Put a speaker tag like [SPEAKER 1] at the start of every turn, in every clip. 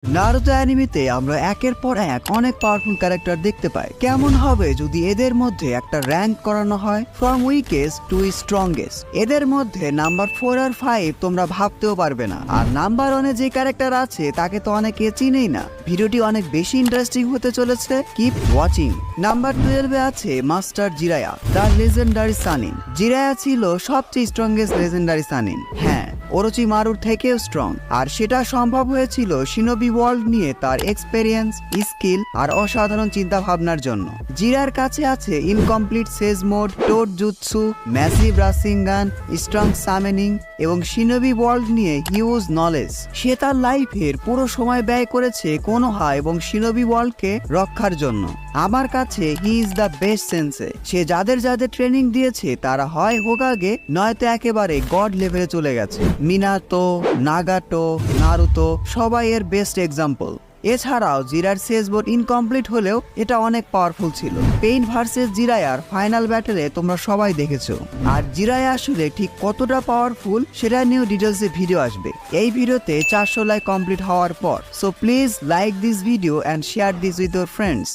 [SPEAKER 1] Naruto অ্যানিমেতে আমরা একের পর এক অনেক পাওয়ারফুল ক্যারেক্টার দেখতে পাই। কেমন হবে যদি এদের মধ্যে একটা র্যাঙ্ক করানো হয় ফ্রম উইকেস্ট টু স্ট্রংগেস্ট। এদের মধ্যে নাম্বার 4 আর 5 তোমরা ভাবতেও পারবে না। আর নাম্বার 1-এ যে ক্যারেক্টার আছে তাকে তো অনেকে চিনেই না। ভিডিওটি অনেক বেশি ইন্টারেস্টিং হতে চলেছে, কিপ ওয়াচিং। নাম্বার 12-এ আছে মাস্টার জিরায়া, দ্য লেজেন্ডারি সানিন। জিরায়া ছিল সবচেয়ে স্ট্রংগেস্ট লেজেন্ডারি সানিন। হ্যাঁ, ওরোচিমারুর থেকেও স্ট্রং। আর সেটা সম্ভব হয়েছিল শিনোবি ওয়ার্ল্ড নিয়ে তার এক্সপেরিয়েন্স, স্কিল আর অসাধারণ চিন্তা ভাবনার জন্য। জিরার কাছে আছে incomplete sage mode, toad jutsu, massive rasengan, strong summoning এবং শিনোবি ওয়ার্ল্ড নিয়ে হিউজ নলেজ। সে তার লাইফের পুরো সময় ব্যয় করেছে কোনোহা এবং শিনোবি ওয়ার্ল্ডকে রক্ষার জন্য। আমার কাছে হি ইজ দ্য বেস্ট সেন্সে। সে যাদের যাদের ট্রেনিং দিয়েছে তারা হয় হোকাগে নয়তো একেবারে গড লেভেলে চলে গেছে। মিনাতো, নাগাটো, নারুতো সবাই এর বেস্ট এক্সাম্পল। এছাড়াও জিরার সেজ বোর্ড ইনকমপ্লিট হলেও এটা অনেক পাওয়ারফুল ছিল। পেইন ভার্সেস জিরায়ার ফাইনাল ব্যাটেলে তোমরা সবাই দেখেছো। আর জিরায়া আসলে ঠিক কতটা পাওয়ারফুল সেটা নিয়েও ডিটেলসে ভিডিও আসবে। এই ভিডিওতে 400 লাইক কমপ্লিট হওয়ার পর। So please like this video and share this with your friends.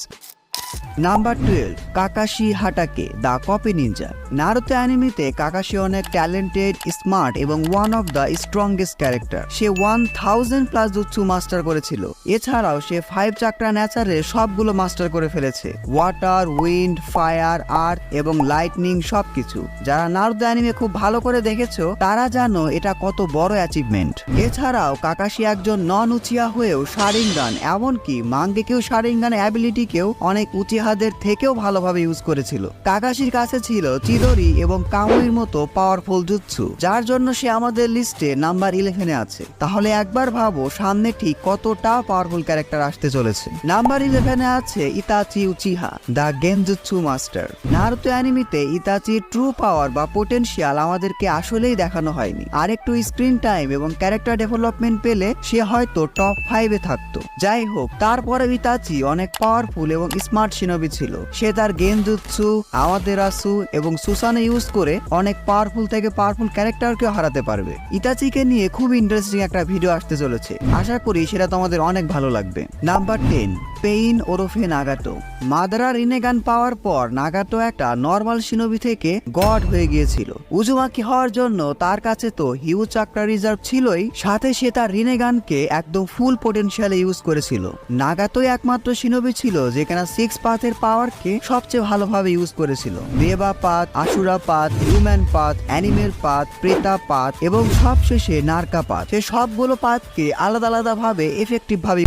[SPEAKER 1] Number 12, Kakashi Hatake, the copy ninja. Naruto অ্যানিমেতে কাকাশি অনেক ট্যালেন্টেড, স্মার্ট এবং one of the strongest character. সে 1000+ জুৎসু মাস্টার করেছিল। এছাড়াও সে 5 চাকরা নেচারের সবগুলো মাস্টার করে ফেলেছে। ওয়াটার, উইন্ড, ফায়ার, আর্থ এবং লাইটনিং সবকিছু। যারা নারুতো অ্যানিমে খুব ভালো করে দেখেছো তারা জানো এটা কত বড় অ্যাচিভমেন্ট। এছাড়াও কাকাশি একজন নন উচিয়া হয়েও শারিঙ্গান, এমনকি মাঙ্গেকেও শারিঙ্গান অ্যাবিলিটিকেও অনেক উচিহাদের থেকেও ভালোভাবে ইউজ করেছিল। কাকাশির কাছে ছিল চিদরি এবং কামুইর মতো পাওয়ারফুল জুৎসু, যার জন্য সে আমাদের লিস্টে নাম্বার 11-এ আছে। তাহলে একবার ভাবো সামনে ঠিক কতটা পাওয়ারফুল ক্যারেক্টার আসতে চলেছে। নাম্বার 11-এ আছে Itachi Uchiha, the genjutsu master. Naruto অ্যানিমেতে ইতাচির ট্রু পাওয়ার বা পোটেনশিয়াল আমাদেরকে আসলেই দেখানো হয়নি। আর একটু স্ক্রিন টাইম এবং ক্যারেক্টার ডেভেলপমেন্ট পেলে সে হয়তো টপ 5-এ থাকতো। যাই হোক, তারপরে ইতাচি অনেক পাওয়ারফুল এবং স্মার্ট শিনোবি ছিল। সে তার গেনজুৎসু, আমাতেরাসু এবং সুসানে ইউজ করে অনেক পাওয়ারফুল থেকে পাওয়ারফুল ক্যারেক্টারকেও হারাতে পারবে। ইতাচিকে নিয়ে খুব ইন্টারেস্টিং একটা ভিডিও আসতে চলেছে। আশা করি সেটা তোমাদের অনেক ভালো লাগবে। নাম্বার 10, পেইন ওরফে নাগাটো। মাদারা রিনেগান পাওয়ার পর নাগাটো একটা নর্মাল শিনোবি থেকে গড হয়ে গিয়েছিল। উজুমাকি হওয়ার জন্য তার কাছে তো হিউজ চাকরা রিজার্ভ ছিলই, সাথে সে তার রিনেগানকে একদম ফুল পোটেনশিয়ালে ইউজ করেছিল। নাগাতোই একমাত্র শিনোবি ছিল যেখানে 6 পাথের পাওয়ারকে সবচেয়ে ভালোভাবে ইউজ করেছিল। Deva path, Asura path, human path, animal path, Preta path এবং সবশেষে নারকা পাথ। সে সবগুলো পাথকে আলাদা আলাদা ভাবে এফেক্টিভ ভাবে